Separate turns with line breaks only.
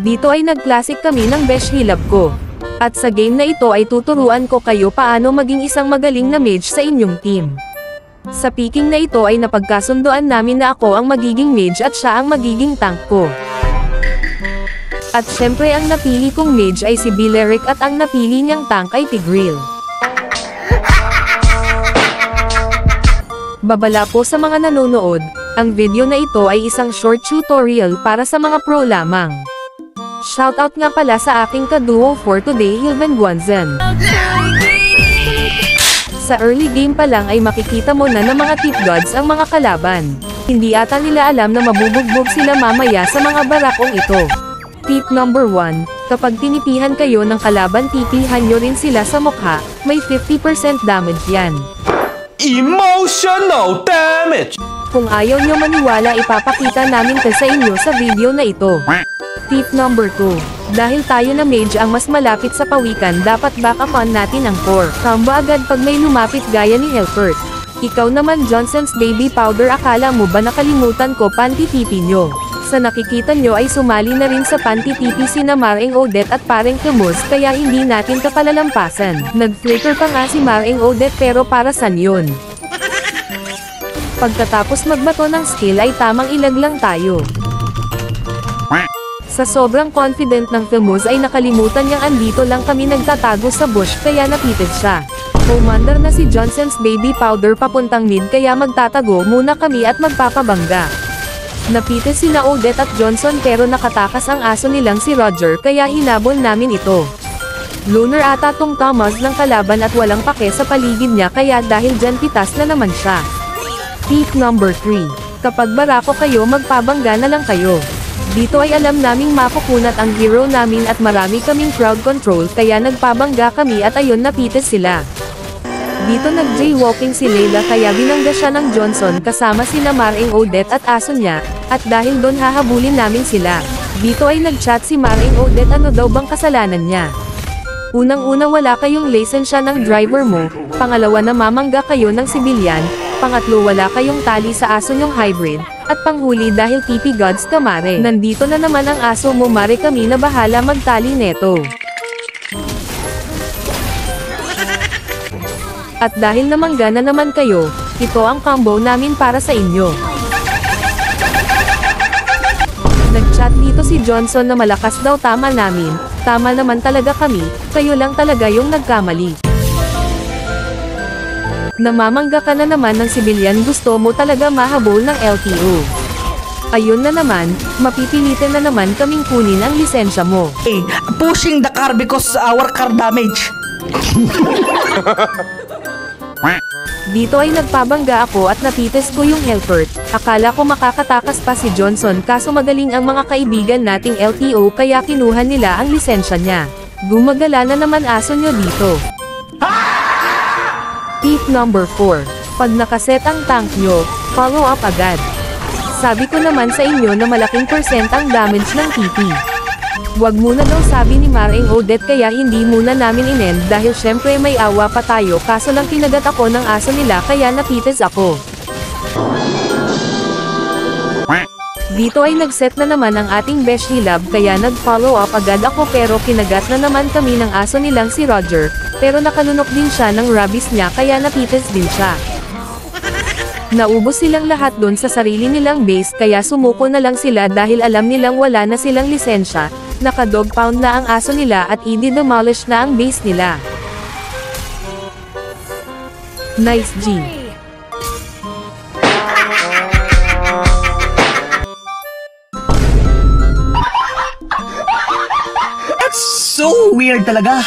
Dito ay nag-classic kami ng Besh Hilab ko. At sa game na ito ay tuturuan ko kayo paano maging isang magaling na mage sa inyong team. Sa picking na ito ay napagkasundoan namin na ako ang magiging mage at siya ang magiging tank ko. At syempre ang napili kong mage ay si Billeric at ang napili niyang tank ay Tigreal. Babala po sa mga nanonood, ang video na ito ay isang short tutorial para sa mga pro lamang. Shoutout nga pala sa aking kaduo for today, Hilven Guanzan. Sa early game pa lang ay makikita mo na ng mga tip gods ang mga kalaban. Hindi ata nila alam na mabubugbog sila mamaya sa mga barakong ito. Tip number 1, kapag tinipihan kayo ng kalaban tipihan nyo rin sila sa mukha, may 50% damage yan.
Emotional damage!
Kung ayaw nyo maniwala ipapakita namin ka sa inyo sa video na ito. Tip number 2, dahil tayo na mage ang mas malapit sa pawikan dapat back upon natin ang core. Combo agad pag may lumapit gaya ni Helpert. Ikaw naman Johnson's baby powder, akala mo ba nakalimutan ko panti-tipi nyo? Sa nakikita nyo ay sumali na rin sa panti-tipi sina Maring Odette at Pareng Camus kaya hindi natin kapalalampasan. Nag-flicker pa nga si Maring Odette pero para san yun? Pagkatapos magbato ng skill ay tamang ilag lang tayo. Sa sobrang confident ng Camus ay nakalimutan niyang andito lang kami nagtatago sa bush kaya napitit siya. Commander na si Johnson's baby powder papuntang mid kaya magtatago muna kami at magpapabangga. Napitit sina Odette at Johnson pero nakatakas ang aso nilang si Roger kaya hinabol namin ito. Loner ata tong Thomas ng kalaban at walang pake sa paligid niya kaya dahil dyan pitas na naman siya. Tip number 3, kapag barako kayo magpabangga na lang kayo. Dito ay alam naming makukunat ang hero namin at marami kaming crowd control kaya nagpabangga kami at ayun napitis sila. Dito nag-jaywalking si Layla kaya binangga siya ng Johnson kasama sina Maring Odette at aso niya, at dahil doon hahabulin namin sila. Dito ay nag-chat si Maring Odette ano daw bang kasalanan niya. Unang-una wala kayong lisensya ng driver mo, pangalawa namamangga kayo ng sibilyan, pangatlo wala kayong tali sa aso nyong hybrid, at panghuli dahil TP gods ka Mare. Nandito na naman ang aso mo Mare, kami na bahala magtali neto. At dahil namangga na naman kayo, ito ang combo namin para sa inyo. Nag-chat dito si Johnson na malakas daw tama namin, tama naman talaga kami, kayo lang talaga yung nagkamali. Namamangga ka na naman ng sibilyan, gusto mo talaga mahabol ng LTO. Ayun na naman, mapipilitin na naman kaming kunin ang lisensya mo.
Hey, pushing the car because our car damage.
Dito ay nagpabangga ako at napites ko yung Helpert. Akala ko makakatakas pa si Johnson kaso magaling ang mga kaibigan nating LTO kaya kinuha nila ang lisensya niya. Gumagala na naman aso nyo dito. Tip number 4, pag nakaset ang tank nyo, follow up agad. Sabi ko naman sa inyo na malaking percent ang damage ng TP. Wag muna daw sabi ni Maring Odette kaya hindi muna namin inend dahil syempre may awa pa tayo kaso lang kinagat ako ng aso nila kaya napites ako. Dito ay nagset na naman ang ating Besh Hilab kaya nag-follow up agad ako pero kinagat na naman kami ng aso nilang si Roger, pero nakalunok din siya ng rabies niya kaya napites din siya. Naubos silang lahat doon sa sarili nilang base kaya sumuko na lang sila dahil alam nilang wala na silang lisensya, naka-dog pound na ang aso nila at i-demolish na ang base nila. Nice G.
That's so weird talaga.